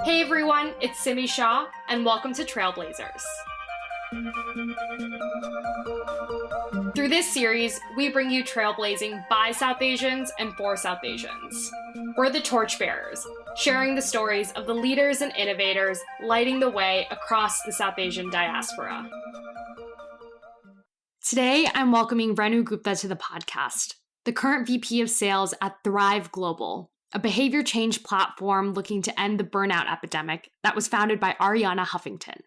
Hey everyone, it's Simi Shaw, and welcome to Trailblazers. Through this series, we bring you trailblazing by South Asians and for South Asians. We're the torchbearers, sharing the stories of the leaders and innovators lighting the way across the South Asian diaspora. Today, I'm welcoming Renu Gupta to the podcast, the current VP of Sales at Thrive Global, a behavior change platform looking to end the burnout epidemic that was founded by Arianna Huffington.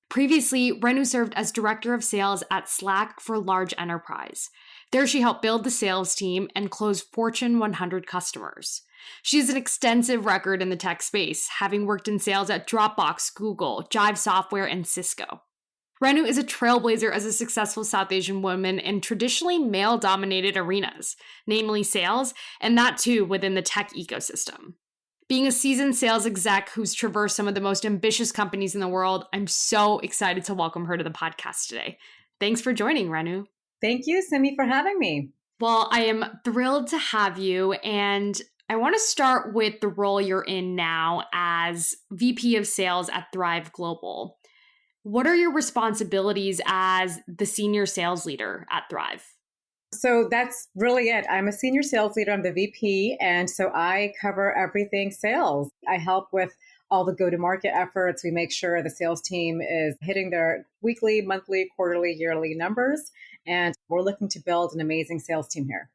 Previously, Renu served as Director of Sales at Slack for Large Enterprise. There she helped build the sales team and close Fortune 100 customers. She has an extensive record in the tech space, having worked in sales at Dropbox, Google, Jive Software, and Cisco. Renu is a trailblazer as a successful South Asian woman in traditionally male-dominated arenas, namely sales, and that too within the tech ecosystem. Being a seasoned sales exec who's traversed some of the most ambitious companies in the world, I'm so excited to welcome her to the podcast today. Thanks for joining, Renu. Thank you, Simi, for having me. Well, I am thrilled to have you, and I want to start with the role you're in now as VP of Sales at Thrive Global. What are your responsibilities as the senior sales leader at Thrive? So that's really it. I'm a senior sales leader. I'm the VP. And so I cover everything sales. I help with all the go-to-market efforts. We make sure the sales team is hitting their weekly, monthly, quarterly, yearly numbers. And we're looking to build an amazing sales team here.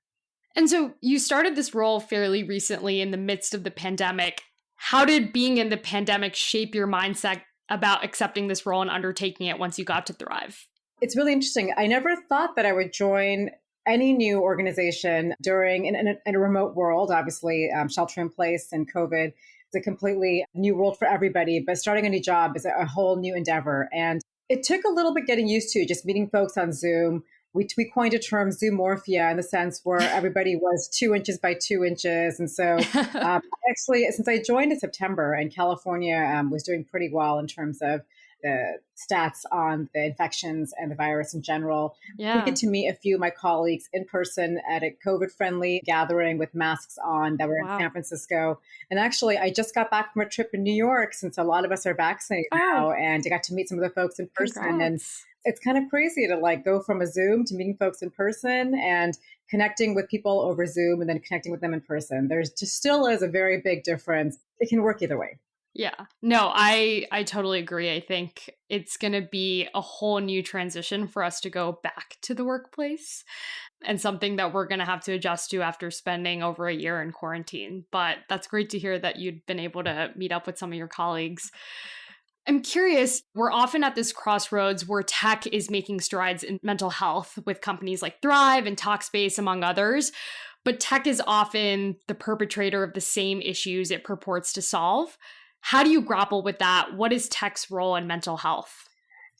And so you started this role fairly recently in the midst of the pandemic. How did being in the pandemic shape your mindset about accepting this role and undertaking it once you got to Thrive? It's really interesting. I never thought that I would join any new organization during in a remote world. Obviously, shelter in place and COVID is a completely new world for everybody, but starting a new job is a whole new endeavor. And it took a little bit getting used to just meeting folks on Zoom. We coined a term, Zoomorphia, in the sense where everybody was 2 inches by 2 inches. And so actually, since I joined in September and California was doing pretty well in terms of the stats on the infections and the virus in general, we get to meet a few of my colleagues in person at a COVID-friendly gathering with masks on that were in San Francisco. And actually, I just got back from a trip in New York since a lot of us are vaccinated now, and I got to meet some of the folks in person. And it's kind of crazy to go from a Zoom to meeting folks in person and connecting with people over Zoom and then connecting with them in person. There's just still is a very big difference. It can work either way. Yeah, no, I totally agree. I think it's going to be a whole new transition for us to go back to the workplace and something that we're going to have to adjust to after spending over a year in quarantine. But that's great to hear that you'd been able to meet up with some of your colleagues. I'm curious, we're often at this crossroads where tech is making strides in mental health with companies like Thrive and Talkspace, among others. But tech is often the perpetrator of the same issues it purports to solve. How do you grapple with that? What is tech's role in mental health?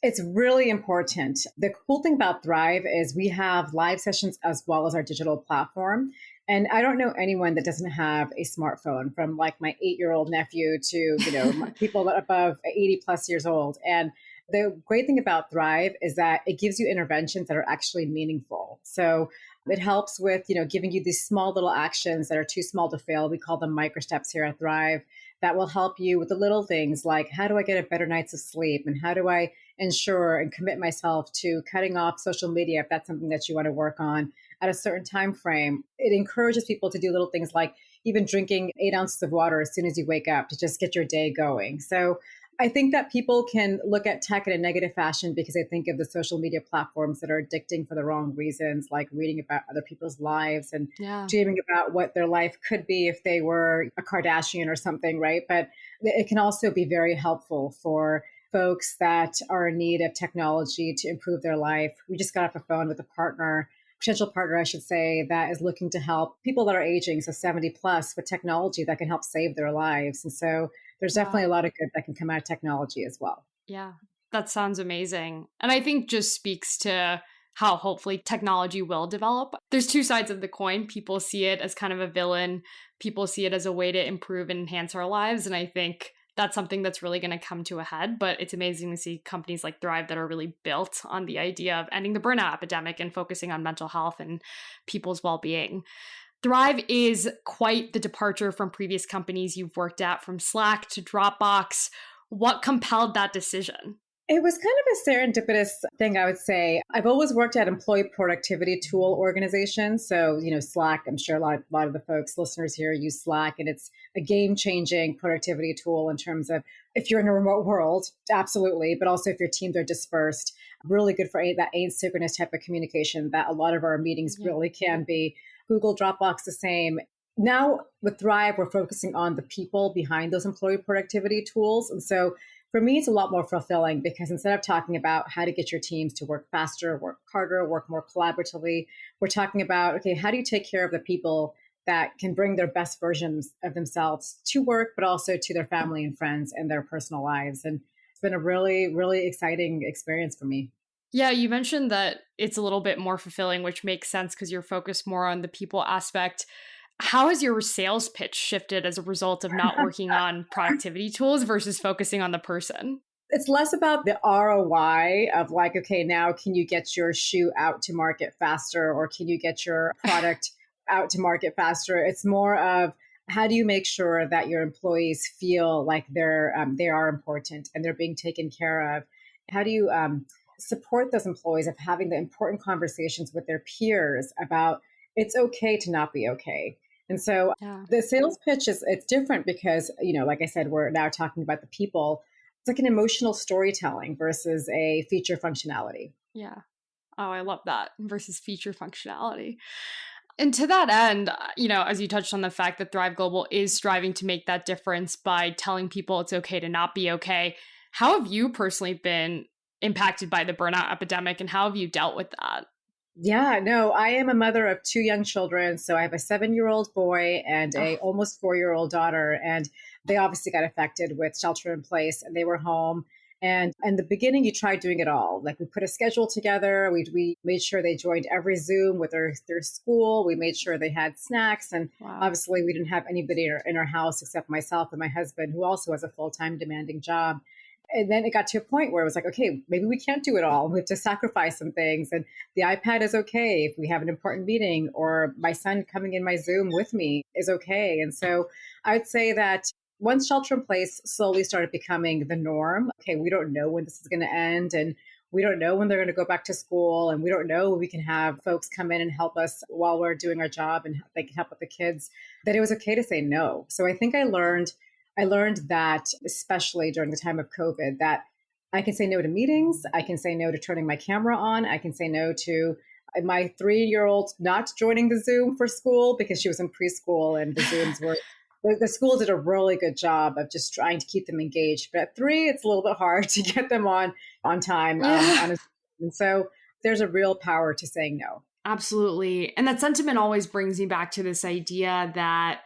It's really important. The cool thing about Thrive is we have live sessions as well as our digital platform. And I don't know anyone that doesn't have a smartphone, from my 8-year-old nephew to, people above 80 plus years old. And the great thing about Thrive is that it gives you interventions that are actually meaningful. So it helps with, giving you these small little actions that are too small to fail. We call them micro steps here at Thrive that will help you with the little things like, how do I get a better night's of sleep? And how do I ensure and commit myself to cutting off social media if that's something that you want to work on at a certain time frame? It encourages people to do little things like even drinking 8 ounces of water as soon as you wake up to just get your day going. So I think that people can look at tech in a negative fashion because they think of the social media platforms that are addicting for the wrong reasons, like reading about other people's lives and dreaming about what their life could be if they were a Kardashian or something, right? But it can also be very helpful for folks that are in need of technology to improve their life. We just got off the phone with a potential partner, I should say, that is looking to help people that are aging, so 70 plus, with technology that can help save their lives. And so there's definitely a lot of good that can come out of technology as well. Yeah, that sounds amazing. And I think just speaks to how hopefully technology will develop. There's two sides of the coin. People see it as kind of a villain. People see it as a way to improve and enhance our lives. And I think that's something that's really going to come to a head. But it's amazing to see companies like Thrive that are really built on the idea of ending the burnout epidemic and focusing on mental health and people's well-being. Thrive is quite the departure from previous companies you've worked at, from Slack to Dropbox. What compelled that decision? It was kind of a serendipitous thing, I would say. I've always worked at employee productivity tool organizations. So, Slack, I'm sure a lot of the folks, listeners here use Slack, and it's a game-changing productivity tool in terms of if you're in a remote world, absolutely, but also if your teams are dispersed, really good for that asynchronous type of communication that a lot of our meetings really can be. Google Dropbox, the same. Now with Thrive, we're focusing on the people behind those employee productivity tools. And so for me, it's a lot more fulfilling because instead of talking about how to get your teams to work faster, work harder, work more collaboratively, we're talking about, okay, how do you take care of the people that can bring their best versions of themselves to work, but also to their family and friends and their personal lives. And it's been a really, really exciting experience for me. Yeah, you mentioned that it's a little bit more fulfilling, which makes sense because you're focused more on the people aspect. How has your sales pitch shifted as a result of not working on productivity tools versus focusing on the person? It's less about the ROI of like, okay, now can you get your shoe out to market faster, or can you get your product out to market faster? It's more of how do you make sure that your employees feel like they are important and they're being taken care of? How do you support those employees of having the important conversations with their peers about it's okay to not be okay? And so the sales pitch it's different because, like I said, we're now talking about the people. It's like an emotional storytelling versus a feature functionality. Yeah. Oh, I love that versus feature functionality. And to that end, as you touched on the fact that Thrive Global is striving to make that difference by telling people it's okay to not be okay, how have you personally been impacted by the burnout epidemic and how have you dealt with that? Yeah, no, I am a mother of two young children. So I have a 7-year-old boy and a almost 4-year-old daughter. And they obviously got affected with shelter in place and they were home. And in the beginning, you tried doing it all. Like we put a schedule together. We made sure they joined every Zoom with their school. We made sure they had snacks. And obviously, we didn't have anybody in our house except myself and my husband, who also has a full-time demanding job. And then it got to a point where it was like, okay, maybe we can't do it all. We have to sacrifice some things. And the iPad is okay if we have an important meeting, or my son coming in my Zoom with me is okay. And so I would say that once shelter in place slowly started becoming the norm, okay, we don't know when this is going to end. And we don't know when they're going to go back to school. And we don't know when we can have folks come in and help us while we're doing our job and they can help with the kids, that it was okay to say no. So I think I learned that, especially during the time of COVID, that I can say no to meetings. I can say no to turning my camera on. I can say no to my 3-year-old not joining the Zoom for school because she was in preschool and the Zooms were, the school did a really good job of just trying to keep them engaged. But at 3, it's a little bit hard to get them on time. And so there's a real power to saying no. Absolutely. And that sentiment always brings me back to this idea that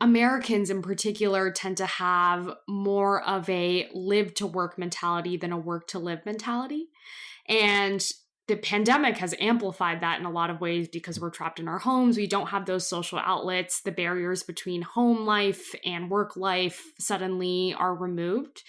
Americans in particular tend to have more of a live to work mentality than a work to live mentality. And the pandemic has amplified that in a lot of ways because we're trapped in our homes. We don't have those social outlets. The barriers between home life and work life suddenly are removed.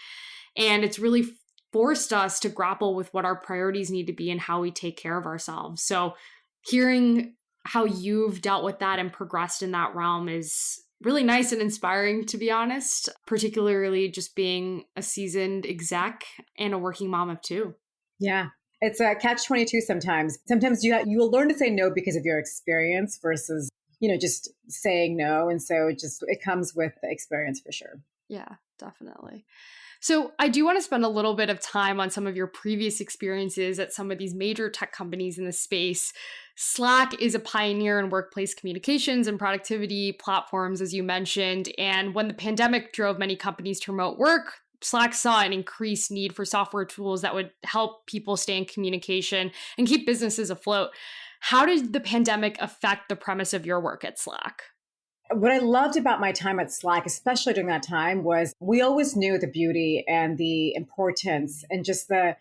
And it's really forced us to grapple with what our priorities need to be and how we take care of ourselves. So hearing how you've dealt with that and progressed in that realm is really nice and inspiring, to be honest, particularly just being a seasoned exec and a working mom of 2. Yeah. It's a catch-22 sometimes. Sometimes you will learn to say no because of your experience versus, just saying no. And so it comes with the experience for sure. Yeah, definitely. So I do want to spend a little bit of time on some of your previous experiences at some of these major tech companies in the space. Slack is a pioneer in workplace communications and productivity platforms, as you mentioned. And when the pandemic drove many companies to remote work, Slack saw an increased need for software tools that would help people stay in communication and keep businesses afloat. How did the pandemic affect the premise of your work at Slack? What I loved about my time at Slack, especially during that time, was we always knew the beauty and the importance and just the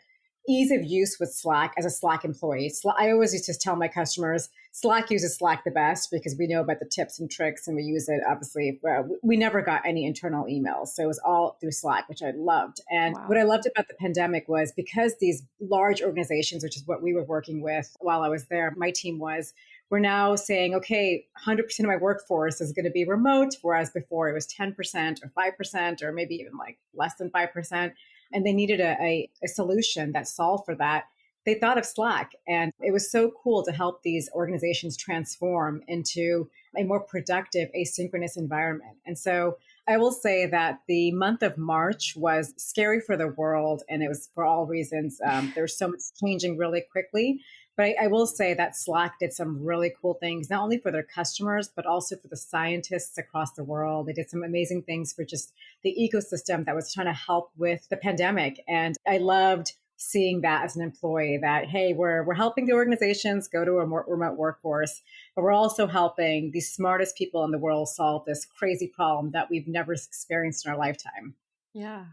ease of use with Slack as a Slack employee. I always used to tell my customers, Slack uses Slack the best because we know about the tips and tricks and we use it, obviously. We never got any internal emails. So it was all through Slack, which I loved. And what I loved about the pandemic was because these large organizations, which is what we were working with while I was there, my team was, we're now saying, okay, 100% of my workforce is going to be remote, whereas before it was 10% or 5% or maybe even like less than 5%. And they needed a solution that solved for that. They thought of Slack, and it was so cool to help these organizations transform into a more productive asynchronous environment. And so I will say that the month of March was scary for the world, and it was for all reasons. There's so much changing really quickly. But I will say that Slack did some really cool things, not only for their customers, but also for the scientists across the world. They did some amazing things for just the ecosystem that was trying to help with the pandemic. And I loved seeing that as an employee that, hey, we're helping the organizations go to a more remote workforce, but we're also helping the smartest people in the world solve this crazy problem that we've never experienced in our lifetime. Yeah.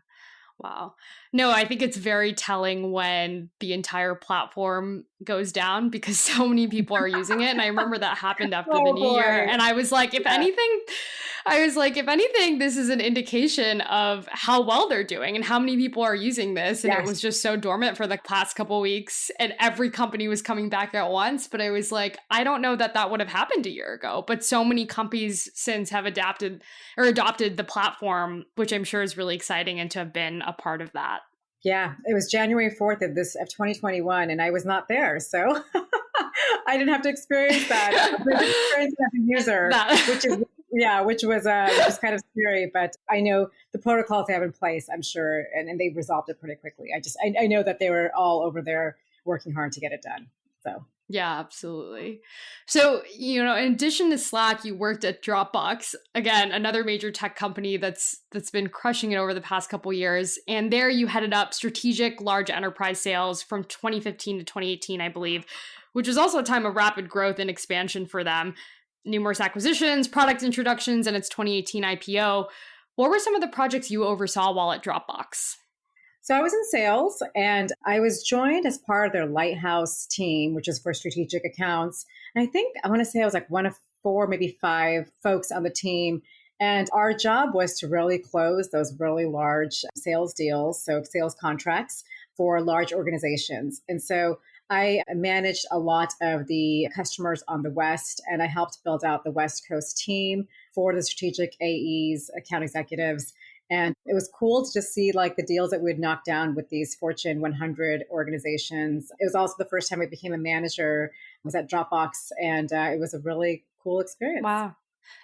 Wow. No, I think it's very telling when the entire platform goes down because so many people are using it. And I remember that happened after the new year. And I was like, if anything, this is an indication of how well they're doing and how many people are using this. And it was just so dormant for the past couple of weeks and every company was coming back at once. But I was like, I don't know that would have happened a year ago. But so many companies since have adopted the platform, which I'm sure is really exciting and to have been a part of that. Yeah, it was January 4th of 2021, and I was not there. So I didn't have to experience that. I didn't experience it as a user, which was kind of scary. But I know the protocols they have in place, I'm sure, and they resolved it pretty quickly. I know that they were all over there working hard to get it done. So. Yeah, absolutely. So, in addition to Slack, you worked at Dropbox, again, another major tech company that's been crushing it over the past couple of years. And there you headed up strategic large enterprise sales from 2015 to 2018, I believe, which was also a time of rapid growth and expansion for them. Numerous acquisitions, product introductions, and its 2018 IPO. What were some of the projects you oversaw while at Dropbox? So I was in sales, and I was joined as part of their Lighthouse team, which is for strategic accounts. And I want to say I was like one of 4, maybe 5 folks on the team. And our job was to really close those really large sales deals, so sales contracts for large organizations. And so I managed a lot of the customers on the West, and I helped build out the West Coast team for the strategic AEs, account executives. And it was cool to just see like the deals that we would knock down with these Fortune 100 organizations. It was also the first time I became a manager. I was at Dropbox, and it was a really cool experience. Wow.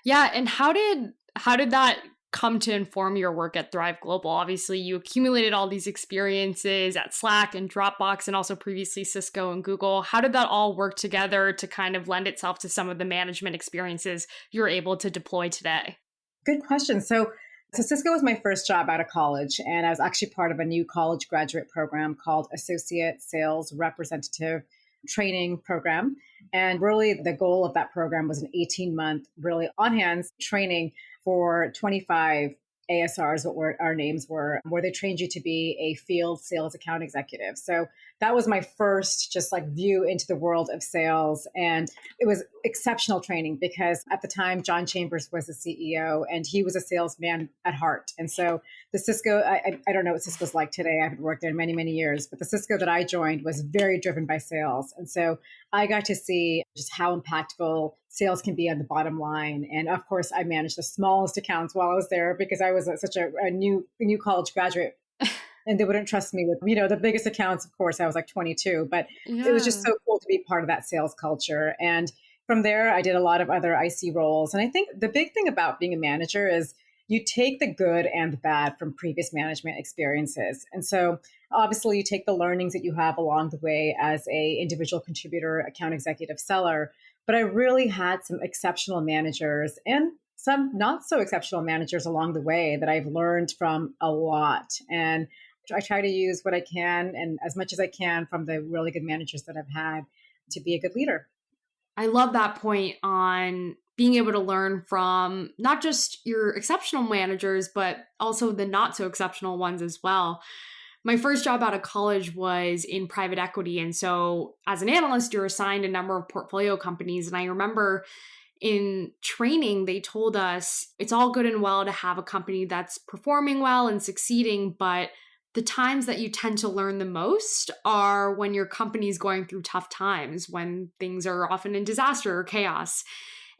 Yeah. And how did that come to inform your work at Thrive Global? Obviously, you accumulated all these experiences at Slack and Dropbox and also previously Cisco and Google. How did that all work together to kind of lend itself to some of the management experiences you're able to deploy today? Good question. So Cisco was my first job out of college, and I was actually part of a new college graduate program called Associate Sales Representative Training Program. And really the goal of that program was an 18-month really on-hands training for 25 ASRs, what our names were, where they trained you to be a field sales account executive. So that was my first just like view into the world of sales. And it was exceptional training because at the time, John Chambers was the CEO and he was a salesman at heart. And so the Cisco, I don't know what Cisco's like today. I haven't worked there in many, many years, but the Cisco that I joined was very driven by sales. And so I got to see just how impactful sales can be on the bottom line. And of course, I managed the smallest accounts while I was there because I was such a new college graduate. And they wouldn't trust me with, the biggest accounts. Of course, I was like 22, but It was just so cool to be part of that sales culture. And from there, I did a lot of other IC roles. And I think the big thing about being a manager is you take the good and the bad from previous management experiences. And so obviously you take the learnings that you have along the way as a individual contributor, account executive, seller. But I really had some exceptional managers and some not so exceptional managers along the way that I've learned from a lot. And I try to use what I can and as much as I can from the really good managers that I've had to be a good leader. I love that point on being able to learn from not just your exceptional managers, but also the not so exceptional ones as well. My first job out of college was in private equity. And so as an analyst, you're assigned a number of portfolio companies. And I remember in training, they told us it's all good and well to have a company that's performing well and succeeding, but the times that you tend to learn the most are when your company's going through tough times, when things are often in disaster or chaos.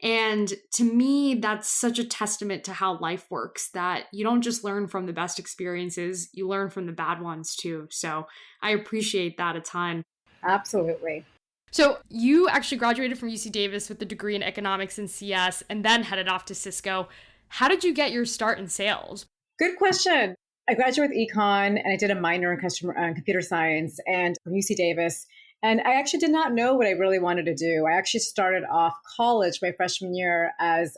And to me, that's such a testament to how life works, that you don't just learn from the best experiences, you learn from the bad ones too. So I appreciate that a ton. Absolutely. So you actually graduated from UC Davis with a degree in economics and CS and then headed off to Cisco. How did you get your start in sales? Good question. I graduated with econ and I did a minor in computer science and from UC Davis. And I actually did not know what I really wanted to do. I actually started off college my freshman year as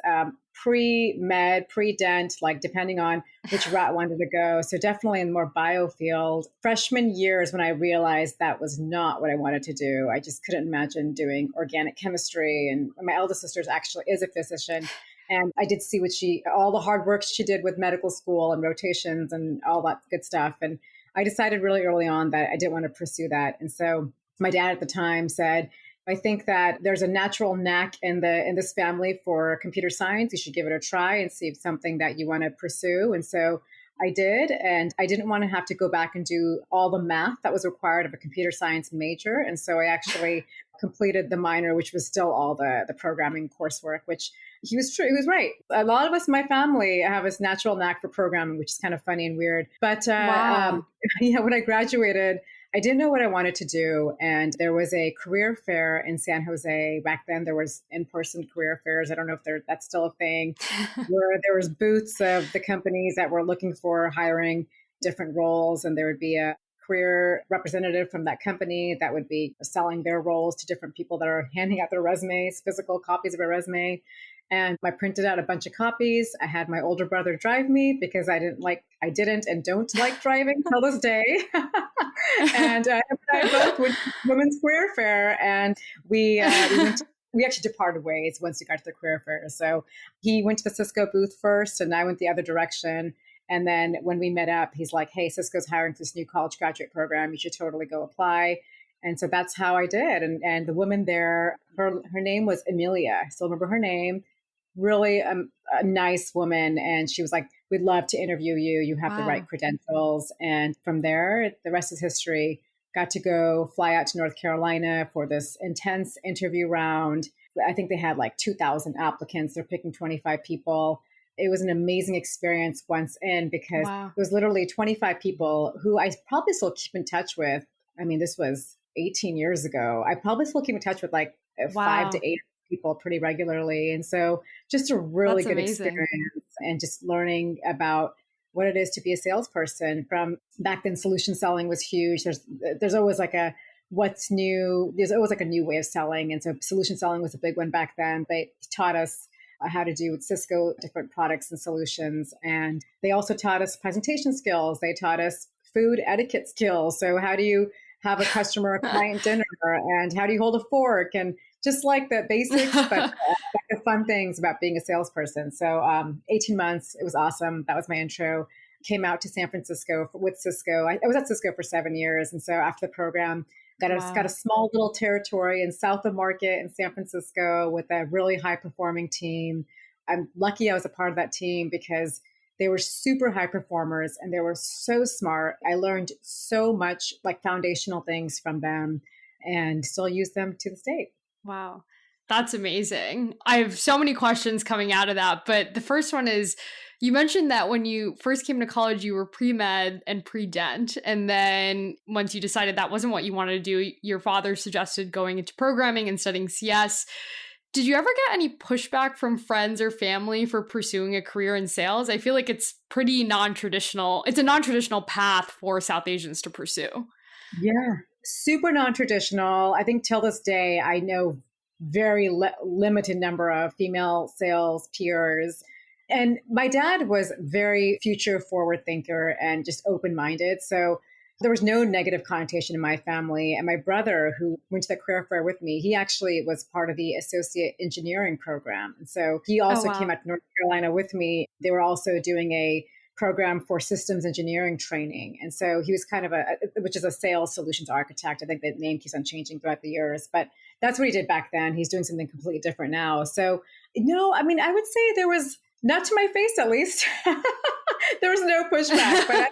pre-med, pre-dent, like depending on which route I wanted to go. So definitely in the more bio field. Freshman year is when I realized that was not what I wanted to do. I just couldn't imagine doing organic chemistry. And my eldest sister actually is a physician. And I did see all the hard work she did with medical school and rotations and all that good stuff. And I decided really early on that I didn't want to pursue that. And so my dad at the time said, I think that there's a natural knack in this family for computer science. You should give it a try and see if it's something that you want to pursue. And so I did. And I didn't want to have to go back and do all the math that was required of a computer science major. And so I actually completed the minor, which was still all the programming coursework, which he was true. He was right. A lot of us in my family have this natural knack for programming, which is kind of funny and weird. But Wow. when I graduated, I didn't know what I wanted to do. And there was a career fair in San Jose. Back then, there was in-person career fairs. I don't know if that's still a thing, where there was booths of the companies that were looking for hiring different roles. And there would be a career representative from that company that would be selling their roles to different people that are handing out their resumes, physical copies of a resume. And I printed out a bunch of copies. I had my older brother drive me because I didn't and don't like driving till this day. And him and I both went to the Women's Career Fair, and we actually departed ways once we got to the career fair. So he went to the Cisco booth first, and I went the other direction. And then when we met up, he's like, "Hey, Cisco's hiring for this new college graduate program. You should totally go apply." And so that's how I did. And the woman there, her name was Amelia. I still remember her name. Really a nice woman. And she was like, "We'd love to interview you. You have the right credentials." And from there, the rest is history. Got to go fly out to North Carolina for this intense interview round. I think they had like 2,000 applicants. They're picking 25 people. It was an amazing experience once in, because it was literally 25 people who I probably still keep in touch with. I mean, this was 18 years ago. I probably still keep in touch with like 5 to 8 people pretty regularly. And so just a really good experience, and just learning about what it is to be a salesperson. From back then, solution selling was huge. There's always like a what's new. There's always like a new way of selling. And so solution selling was a big one back then. They taught us how to do with Cisco different products and solutions. And they also taught us presentation skills. They taught us food etiquette skills. So how do you have a customer, a client dinner, and how do you hold a fork? And just like the basics, but the fun things about being a salesperson. So 18 months, it was awesome. That was my intro. Came out to San Francisco with Cisco. I was at Cisco for 7 years. And so after the program, got a small little territory in South of Market in San Francisco with a really high performing team. I'm lucky I was a part of that team because they were super high performers and they were so smart. I learned so much, like foundational things from them, and still use them to this day. Wow. That's amazing. I have so many questions coming out of that. But the first one is, you mentioned that when you first came to college, you were pre-med and pre-dent. And then once you decided that wasn't what you wanted to do, your father suggested going into programming and studying CS. Did you ever get any pushback from friends or family for pursuing a career in sales? I feel like it's pretty non-traditional. It's a non-traditional path for South Asians to pursue. Yeah, super non-traditional. I think till this day, I know very limited number of female sales peers. And my dad was very future forward thinker and just open-minded. So there was no negative connotation in my family. And my brother, who went to the career fair with me, he actually was part of the associate engineering program. And so he also came out to North Carolina with me. They were also doing a program for systems engineering training. And so he was kind of which is a sales solutions architect. I think the name keeps on changing throughout the years, but that's what he did back then. He's doing something completely different now. So no, I mean, I would say there was, not to my face at least, there was no pushback, but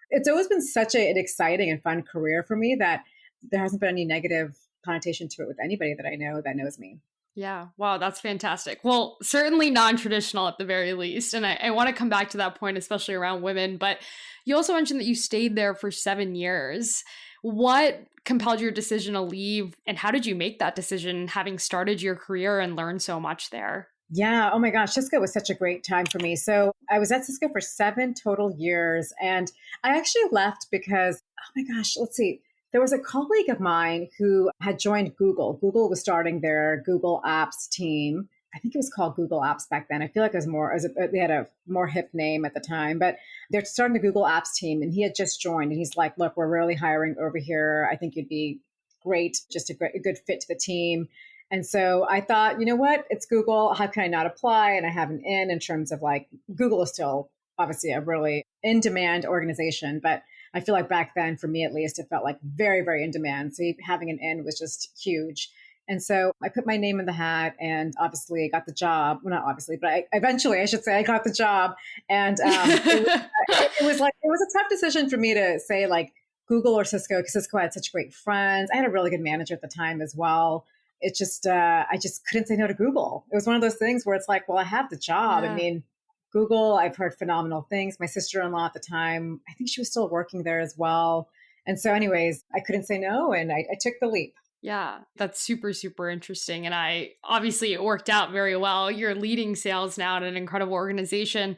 it's always been such an exciting and fun career for me that there hasn't been any negative connotation to it with anybody that I know that knows me. Yeah. Wow. That's fantastic. Well, certainly non-traditional at the very least. And I want to come back to that point, especially around women. But you also mentioned that you stayed there for 7 years. What compelled your decision to leave? And how did you make that decision, having started your career and learned so much there? Yeah. Oh my gosh. Cisco was such a great time for me. So I was at Cisco for 7 total years. And I actually left because, oh my gosh, let's see. There was a colleague of mine who had joined Google. Google was starting their Google Apps team. I think it was called Google Apps back then. I feel like it was more, they had a more hip name at the time, but they're starting the Google Apps team. And he had just joined and he's like, look, we're really hiring over here. I think you'd be great, just a good fit to the team. And so I thought, you know what? It's Google. How can I not apply? And I have an in terms of like, Google is still obviously a really in demand organization. But I feel like back then, for me at least, it felt like very, very in demand. So having an in was just huge. And so I put my name in the hat and obviously got the job. Well, not obviously, but eventually I should say I got the job. And it was a tough decision for me to say like Google or Cisco, because Cisco had such great friends. I had a really good manager at the time as well. It just, I just couldn't say no to Google. It was one of those things where it's like, well, I have the job. Yeah. I mean, Google, I've heard phenomenal things. My sister-in-law at the time, I think she was still working there as well. And so anyways, I couldn't say no. And I took the leap. Yeah, that's super, super interesting. And obviously it worked out very well. You're leading sales now at an incredible organization.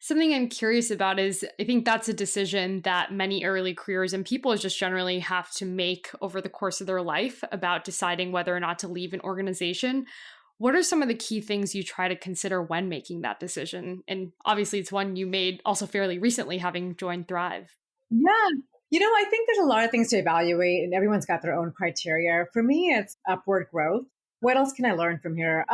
Something I'm curious about is I think that's a decision that many early careers and people just generally have to make over the course of their life about deciding whether or not to leave an organization. What are some of the key things you try to consider when making that decision? And obviously it's one you made also fairly recently, having joined Thrive. Yeah. I think there's a lot of things to evaluate and everyone's got their own criteria. For me, it's upward growth. What else can I learn from here?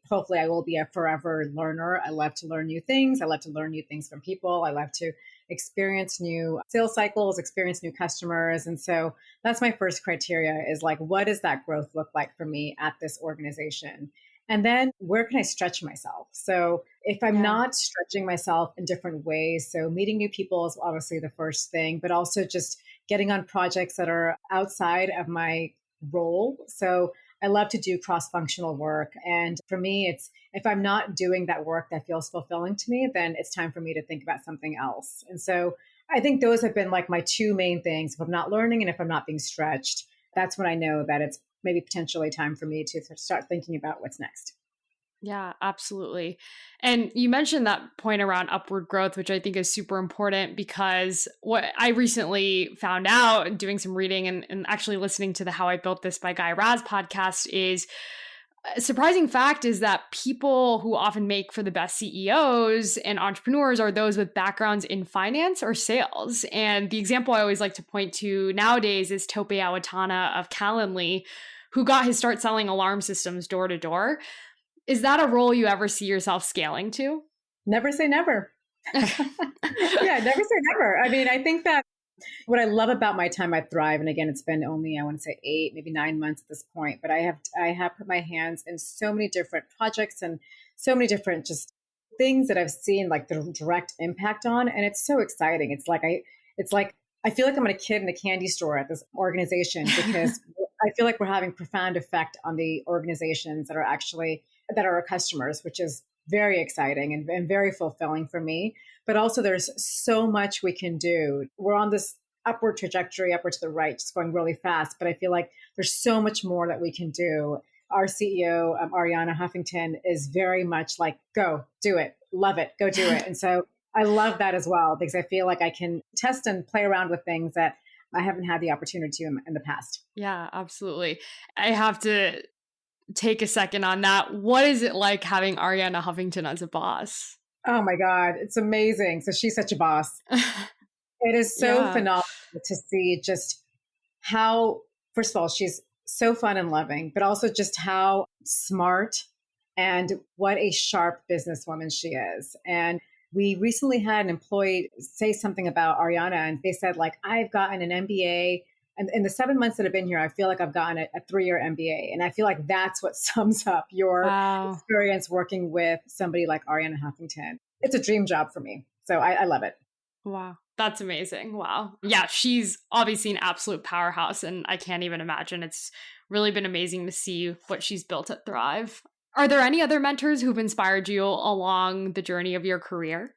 Hopefully I will be a forever learner. I love to learn new things. I love to learn new things from people. I love to experience new sales cycles, experience new customers. And so that's my first criteria is like, what does that growth look like for me at this organization? And then where can I stretch myself? So if I'm not stretching myself in different ways, so meeting new people is obviously the first thing, but also just getting on projects that are outside of my role. So I love to do cross-functional work. And for me, it's if I'm not doing that work that feels fulfilling to me, then it's time for me to think about something else. And so I think those have been like my two main things. If I'm not learning and if I'm not being stretched, that's when I know that it's maybe potentially time for me to start thinking about what's next. Yeah, absolutely. And you mentioned that point around upward growth, which I think is super important because what I recently found out doing some reading and actually listening to the How I Built This by Guy Raz podcast is a surprising fact is that people who often make for the best CEOs and entrepreneurs are those with backgrounds in finance or sales. And the example I always like to point to nowadays is Tope Awatana of Calendly, who got his start selling alarm systems door to door. Is that a role you ever see yourself scaling to? Never say never. Yeah, never say never. I mean, I think that what I love about my time at Thrive, and again, it's been only, I want to say 8, maybe 9 months at this point, but I have put my hands in so many different projects and so many different just things that I've seen like the direct impact on. And it's so exciting. It's like I feel like I'm a kid in a candy store at this organization because I feel like we're having profound effect on the organizations that are our customers, which is very exciting and very fulfilling for me. But also there's so much we can do. We're on this upward trajectory, upward to the right, just going really fast. But I feel like there's so much more that we can do. Our CEO, Ariana Huffington, is very much like, go, do it, love it, go do it. And so I love that as well, because I feel like I can test and play around with things that I haven't had the opportunity to in the past. Yeah, absolutely. I have to take a second on that. What is it like having Ariana Huffington as a boss? Oh my God, it's amazing. So she's such a boss. It is so phenomenal to see just how, first of all, she's so fun and loving, but also just how smart and what a sharp businesswoman she is. And we recently had an employee say something about Ariana, and they said, like, I've gotten an MBA. And in the 7 months that I've been here, I feel like I've gotten a 3-year MBA. And I feel like that's what sums up your experience working with somebody like Ariana Huffington. It's a dream job for me. So I love it. Wow. That's amazing. Wow. Yeah, she's obviously an absolute powerhouse, and I can't even imagine. It's really been amazing to see what she's built at Thrive. Are there any other mentors who've inspired you along the journey of your career?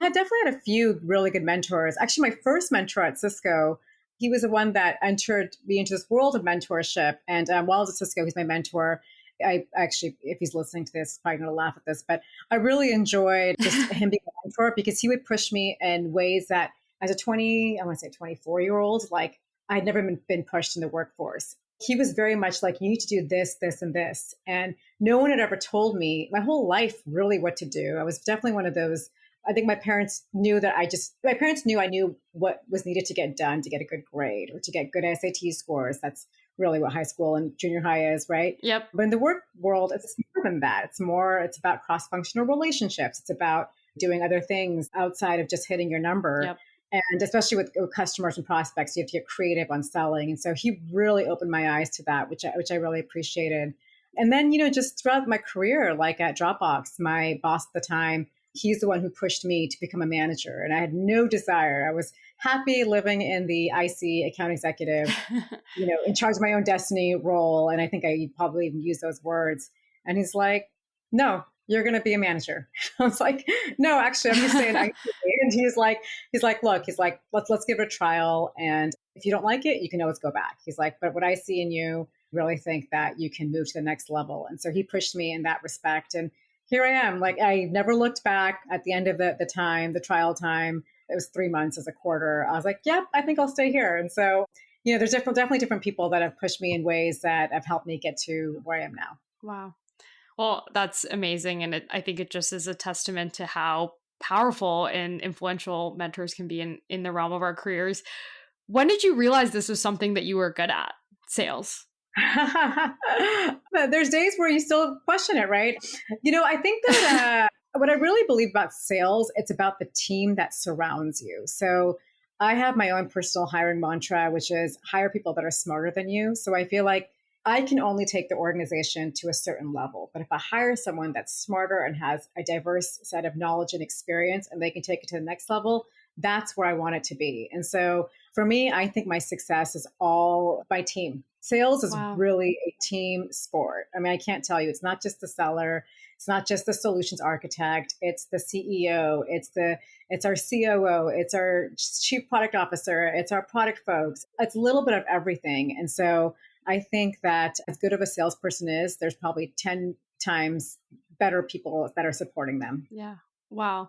I definitely had a few really good mentors. Actually, my first mentor at Cisco, he was the one that entered me into this world of mentorship. And while I was at Cisco, he's my mentor. I actually, if he's listening to this, probably going to laugh at this, but I really enjoyed just him being a mentor because he would push me in ways that as a 24-year-old, like I'd never been pushed in the workforce. He was very much like, you need to do this, this, and this. And no one had ever told me my whole life really what to do. I was definitely one of those. I think my parents knew I knew what was needed to get done to get a good grade or to get good SAT scores. That's really what high school and junior high is, right? Yep. But in the work world, it's more than that. It's about cross-functional relationships. It's about doing other things outside of just hitting your number. Yep. And especially with customers and prospects, you have to get creative on selling. And so he really opened my eyes to that, which I really appreciated. And then, just throughout my career, like at Dropbox, my boss at the time, he's the one who pushed me to become a manager. And I had no desire. I was happy living in the IC account executive, in charge of my own destiny role. And I think I probably even used those words. And he's like, no, you're going to be a manager. I was like, no, actually, I'm just saying. And he's like, look, let's give it a trial. And if you don't like it, you can always go back. He's like, but what I see in you, really think that you can move to the next level. And so he pushed me in that respect. And here I am. Like, I never looked back at the end of the trial time. It was 3 months as a quarter. I was like, yep, I think I'll stay here. And so, there's definitely different people that have pushed me in ways that have helped me get to where I am now. Wow. Well, that's amazing. And I think it just is a testament to how powerful and influential mentors can be in the realm of our careers. When did you realize this was something that you were good at, sales? There's days where you still question it, right? I think that what I really believe about sales, it's about the team that surrounds you. So I have my own personal hiring mantra, which is hire people that are smarter than you. So I feel like I can only take the organization to a certain level. But if I hire someone that's smarter and has a diverse set of knowledge and experience, and they can take it to the next level, that's where I want it to be. And so for me, I think my success is all by team. Sales is really a team sport. I mean, I can't tell you, it's not just the seller. It's not just the solutions architect. It's the CEO. It's our COO. It's our chief product officer. It's our product folks. It's a little bit of everything. And so I think that as good of a salesperson is, there's probably 10 times better people that are supporting them. Yeah. Wow.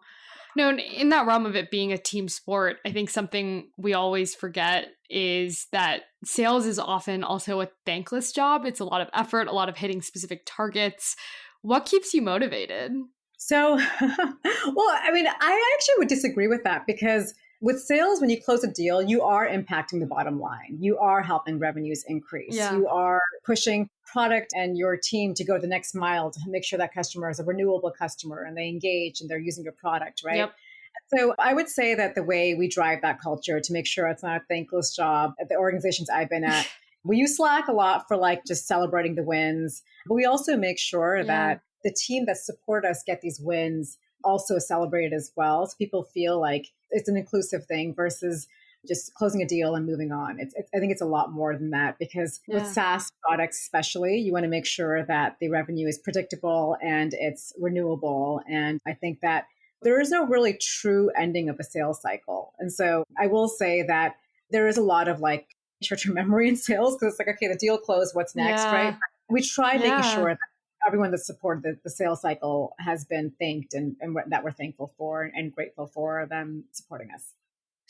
No, in that realm of it being a team sport, I think something we always forget is that sales is often also a thankless job. It's a lot of effort, a lot of hitting specific targets. What keeps you motivated? So, well, I mean, I actually would disagree with that because with sales, when you close a deal, you are impacting the bottom line. You are helping revenues increase. Yeah. You are pushing product and your team to go the next mile to make sure that customer is a renewable customer and they engage and they're using your product, right? Yep. So I would say that the way we drive that culture to make sure it's not a thankless job at the organizations I've been at, we use Slack a lot for like just celebrating the wins, but we also make sure that the team that support us get these wins also celebrated as well. So people feel like it's an inclusive thing versus just closing a deal and moving on. I think it's a lot more than that because with SaaS products especially, you want to make sure that the revenue is predictable and it's renewable. And I think that there is no really true ending of a sales cycle. And so I will say that there is a lot of like short-term memory in sales because it's like, okay, the deal closed, what's next, right? We try making sure that everyone that supported the sales cycle has been thanked and that we're thankful for and grateful for them supporting us.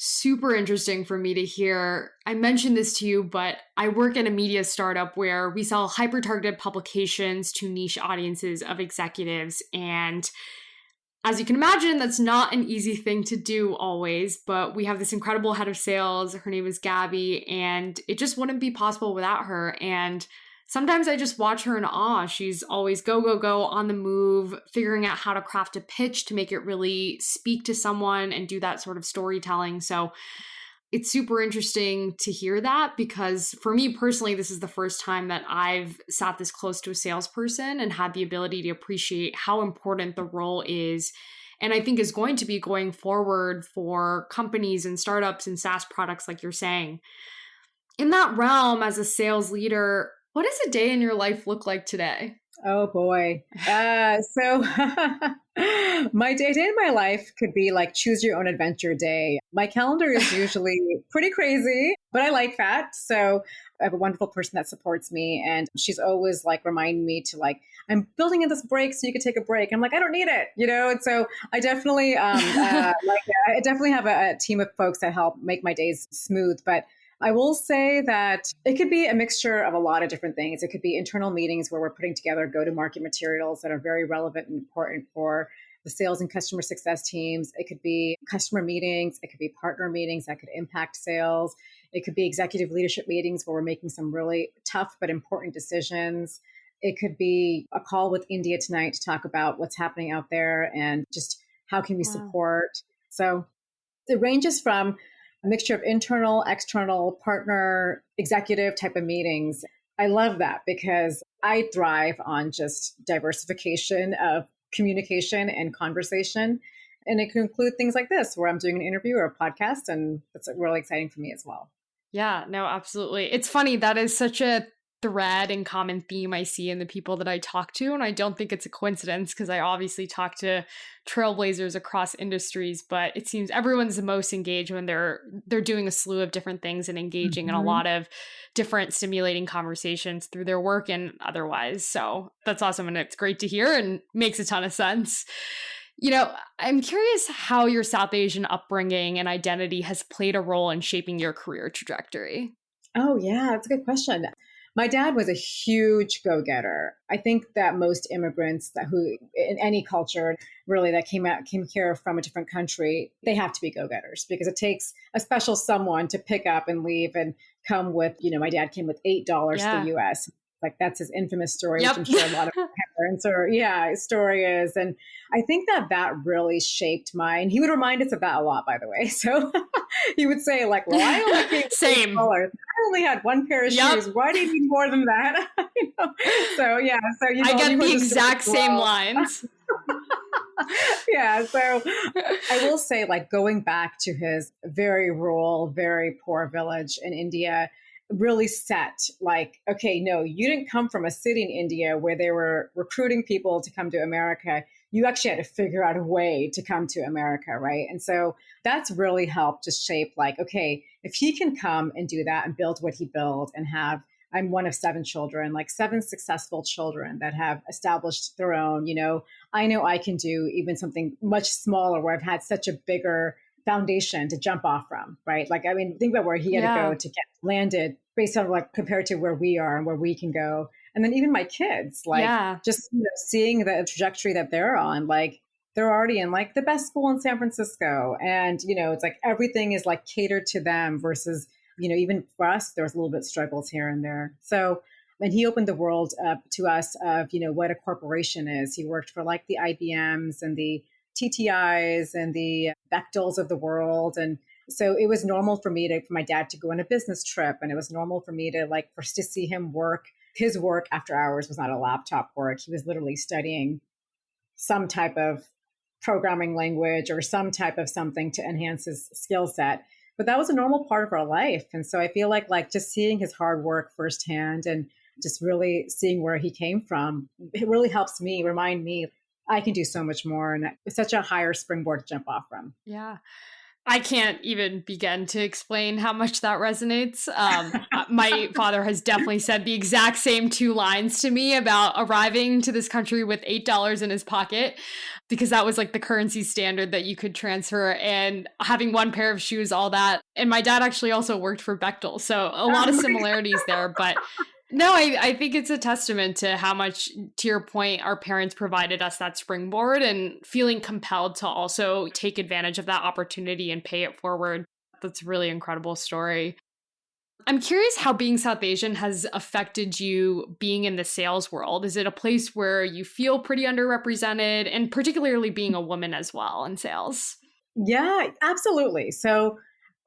Super interesting for me to hear. I mentioned this to you, but I work at a media startup where we sell hyper-targeted publications to niche audiences of executives. And as you can imagine, that's not an easy thing to do always, but we have this incredible head of sales. Her name is Gabby, and it just wouldn't be possible without her. And sometimes I just watch her in awe. She's always go, go, go on the move, figuring out how to craft a pitch to make it really speak to someone and do that sort of storytelling. So it's super interesting to hear that because for me personally, this is the first time that I've sat this close to a salesperson and had the ability to appreciate how important the role is and I think is going to be going forward for companies and startups and SaaS products, like you're saying. In that realm, as a sales leader, what does a day in your life look like today? Oh boy. So my day in my life could be like choose your own adventure day. My calendar is usually pretty crazy, but I like that. So I have a wonderful person that supports me, and she's always like reminding me to like, I'm building in this break so you can take a break. I'm like, I don't need it, you know? And so I definitely I definitely have a team of folks that help make my days smooth. But I will say that it could be a mixture of a lot of different things. It could be internal meetings where we're putting together go-to-market materials that are very relevant and important for the sales and customer success teams. It could be customer meetings. It could be partner meetings that could impact sales. It could be executive leadership meetings where we're making some really tough but important decisions. It could be a call with India tonight to talk about what's happening out there and just how can we support. So it ranges from a mixture of internal, external, partner, executive type of meetings. I love that because I thrive on just diversification of communication and conversation. And it can include things like this, where I'm doing an interview or a podcast, and that's really exciting for me as well. Yeah, no, absolutely. It's funny. That is such a thread and common theme I see in the people that I talk to. And I don't think it's a coincidence because I obviously talk to trailblazers across industries, but it seems everyone's the most engaged when they're doing a slew of different things and engaging in a lot of different stimulating conversations through their work and otherwise. So that's awesome. And it's great to hear and makes a ton of sense. You know, I'm curious how your South Asian upbringing and identity has played a role in shaping your career trajectory. Oh, yeah, that's a good question. My dad was a huge go-getter. I think that most immigrants who in any culture really that came here from a different country, they have to be go-getters because it takes a special someone to pick up and leave and come with, my dad came with $8 to the US. Like that's his infamous story, which I'm sure a lot of parents story is. And I think that really shaped mine. He would remind us of that a lot, by the way. So he would say like, well, I only came with Same. $8. I only had one pair of shoes. Why do you need more than that? So yeah. So I get the exact same lines. Yeah. So I will say like going back to his very rural, very poor village in India, really set like, okay, no, you didn't come from a city in India where they were recruiting people to come to America. You actually had to figure out a way to come to America, right? And so that's really helped to shape like, okay, if he can come and do that and build what he built and I'm one of 7 children, like 7 successful children that have established their own, I know I can do even something much smaller where I've had such a bigger foundation to jump off from, right? Like, I mean, think about where he had to go to get landed based on like compared to where we are and where we can go. And then even my kids, like just seeing the trajectory that they're on, like they're already in like the best school in San Francisco. And, it's like everything is like catered to them versus, even for us, there was a little bit of struggles here and there. So, and he opened the world up to us of, what a corporation is. He worked for like the IBMs and the TTIs and the Bechtels of the world. And so it was normal for my dad to go on a business trip. And it was normal for me to see him work. His work after hours was not a laptop work. He was literally studying some type of programming language or some type of something to enhance his skill set. But that was a normal part of our life. And so I feel like just seeing his hard work firsthand and just really seeing where he came from, it really helps me remind me I can do so much more. And it's such a higher springboard to jump off from. Yeah. I can't even begin to explain how much that resonates. My father has definitely said the exact same 2 lines to me about arriving to this country with $8 in his pocket, because that was like the currency standard that you could transfer, and having one pair of shoes, all that. And my dad actually also worked for Bechtel. So a lot of similarities there, but no, I think it's a testament to how much, to your point, our parents provided us that springboard and feeling compelled to also take advantage of that opportunity and pay it forward. That's a really incredible story. I'm curious how being South Asian has affected you being in the sales world. Is it a place where you feel pretty underrepresented, and particularly being a woman as well in sales? Yeah, absolutely. So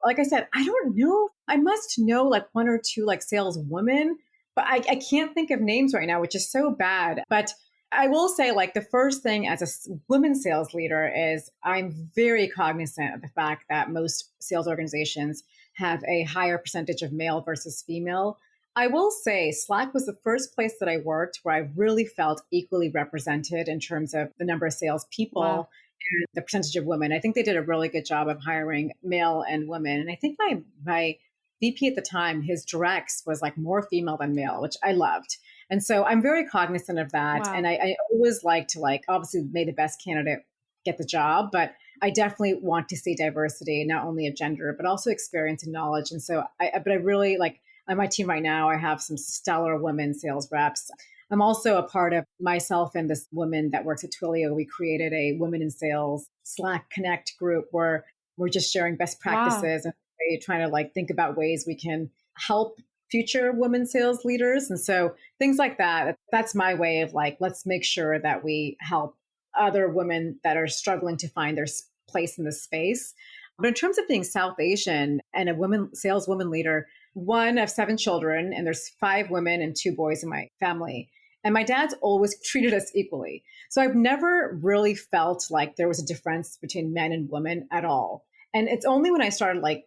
like I said, I don't know. I must know like 1 or 2 like sales women, but I can't think of names right now, which is so bad. But I will say, like, the first thing as a women sales leader is I'm very cognizant of the fact that most sales organizations have a higher percentage of male versus female. I will say Slack was the first place that I worked where I really felt equally represented in terms of the number of salespeople Wow. and the percentage of women. I think they did a really good job of hiring male and women. And I think my VP at the time, his directs was like more female than male, which I loved. And so I'm very cognizant of that. And Wow. I always like to like obviously may the best candidate get the job, but I definitely want to see diversity, not only of gender, but also experience and knowledge. And so but I really like on my team right now, I have some stellar women sales reps. I'm also a part of myself and this woman that works at Twilio. We created a Women in Sales Slack Connect group where we're just sharing best Wow. practices and trying to like think about ways we can help future women sales leaders. And so things like that, that's my way of like, let's make sure that we help other women that are struggling to find their place in this space. But in terms of being South Asian and a women sales woman leader, one of 7 children, and there's 5 women and 2 boys in my family. And my dad's always treated us equally. So I've never really felt like there was a difference between men and women at all. And it's only when I started like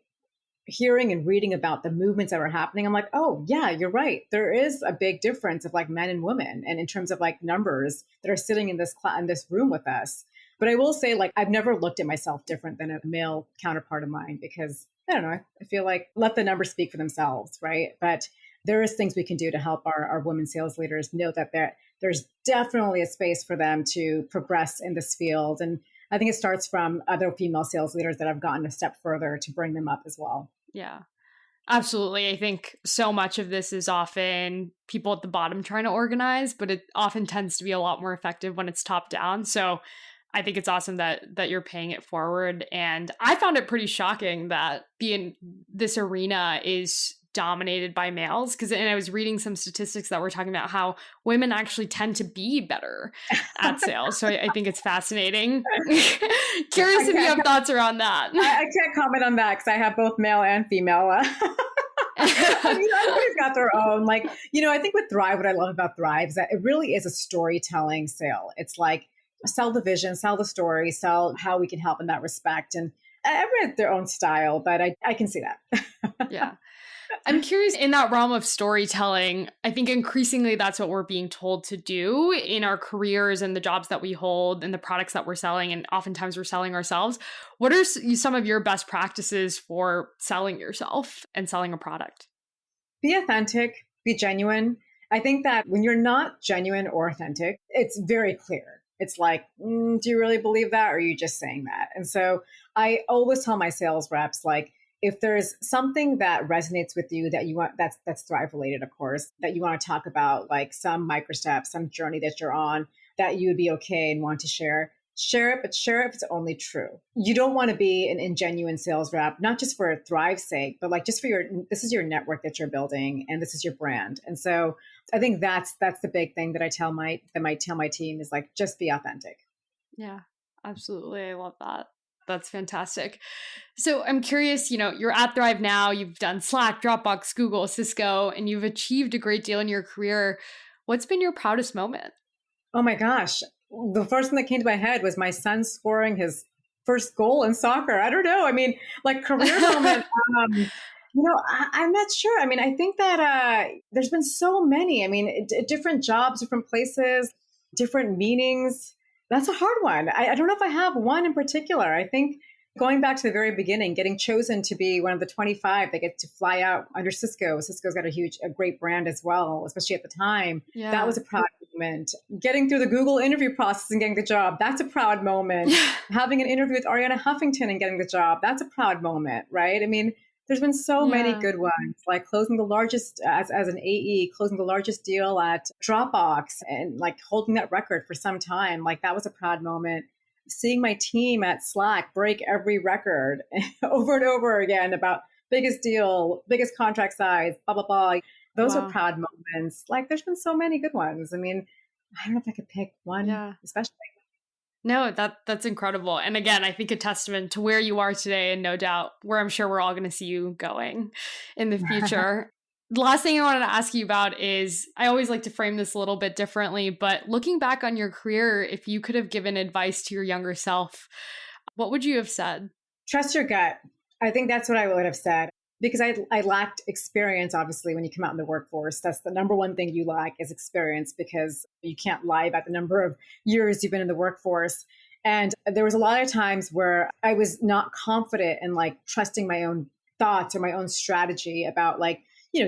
hearing and reading about the movements that were happening, I'm like, oh yeah, you're right. There is a big difference of like men and women, and in terms of like numbers that are sitting in in this room with us. But I will say, like, I've never looked at myself different than a male counterpart of mine because I don't know. I feel like let the numbers speak for themselves, right? But there is things we can do to help our women sales leaders know that there's definitely a space for them to progress in this field. And I think it starts from other female sales leaders that have gotten a step further to bring them up as well. Yeah. Absolutely. I think so much of this is often people at the bottom trying to organize, but it often tends to be a lot more effective when it's top down. So I think it's awesome that you're paying it forward. And I found it pretty shocking that this arena is dominated by males and I was reading some statistics that were talking about how women actually tend to be better at sales. So I think it's fascinating. Curious if you have thoughts around that. I can't comment on that because I have both male and female. Everybody's got their own. Like, I think with Thrive, what I love about Thrive is that it really is a storytelling sale. It's like sell the vision, sell the story, sell how we can help in that respect. And everyone has their own style, but I can see that. Yeah. I'm curious in that realm of storytelling, I think increasingly that's what we're being told to do in our careers and the jobs that we hold and the products that we're selling. And oftentimes we're selling ourselves. What are some of your best practices for selling yourself and selling a product? Be authentic, be genuine. I think that when you're not genuine or authentic, it's very clear. It's like, do you really believe that? Or are you just saying that? And so I always tell my sales reps, like, if there's something that resonates with you that you want, that's Thrive related, of course, that you want to talk about, like some micro steps, some journey that you're on that you would be okay and want to share it, but share it if it's only true. You don't want to be an ingenuine sales rep, not just for Thrive's sake, but like just for this is your network that you're building and this is your brand. And so I think that's the big thing that I tell my team is like, just be authentic. Yeah, absolutely. I love that. That's fantastic. So I'm curious, you're at Thrive now, you've done Slack, Dropbox, Google, Cisco, and you've achieved a great deal in your career. What's been your proudest moment? Oh my gosh. The first thing that came to my head was my son scoring his first goal in soccer. I don't know. I mean, like career moment. I'm not sure. I mean, I think that there's been so many. I mean, different jobs, different places, different meanings. That's a hard one. I don't know if I have one in particular. I think going back to the very beginning, getting chosen to be one of the 25 that get to fly out under Cisco. Cisco's got a great brand as well, especially at the time. Yeah. That was a proud moment. Getting through the Google interview process and getting the job, that's a proud moment. Having an interview with Ariana Huffington and getting the job, that's a proud moment, right? I mean, there's been so many good ones, like closing the largest, as an AE, closing the largest deal at Dropbox and like holding that record for some time. Like that was a proud moment. Seeing my team at Slack break every record over and over again about biggest deal, biggest contract size, blah, blah, blah. Those are proud moments. Like there's been so many good ones. I mean, I don't know if I could pick one especially. No, that's incredible. And again, I think a testament to where you are today and no doubt where I'm sure we're all going to see you going in the future. The last thing I wanted to ask you about is, I always like to frame this a little bit differently, but looking back on your career, if you could have given advice to your younger self, what would you have said? Trust your gut. I think that's what I would have said because I lacked experience. Obviously, when you come out in the workforce, that's the number one thing you lack is experience because you can't lie about the number of years you've been in the workforce. And there was a lot of times where I was not confident in like trusting my own thoughts or my own strategy about like,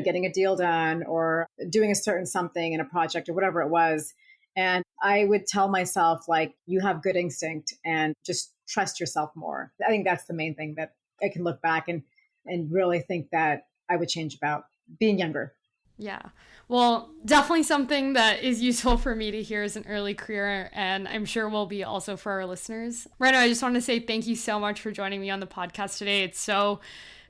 getting a deal done or doing a certain something in a project or whatever it was. And I would tell myself, like, you have good instinct and just trust yourself more. I think that's the main thing that I can look back and really think that I would change about being younger. Yeah. Well, definitely something that is useful for me to hear as an early career, and I'm sure will be also for our listeners. Renu, I just want to say thank you so much for joining me on the podcast today. It's so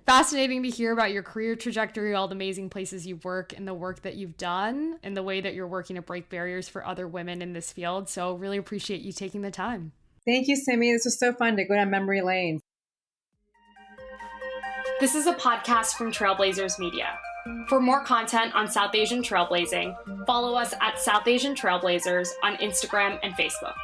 fascinating to hear about your career trajectory, all the amazing places you work and the work that you've done and the way that you're working to break barriers for other women in this field. So really appreciate you taking the time. Thank you, Simi. This was so fun to go down memory lane. This is a podcast from Trailblazers Media. For more content on South Asian trailblazing, follow us at South Asian Trailblazers on Instagram and Facebook.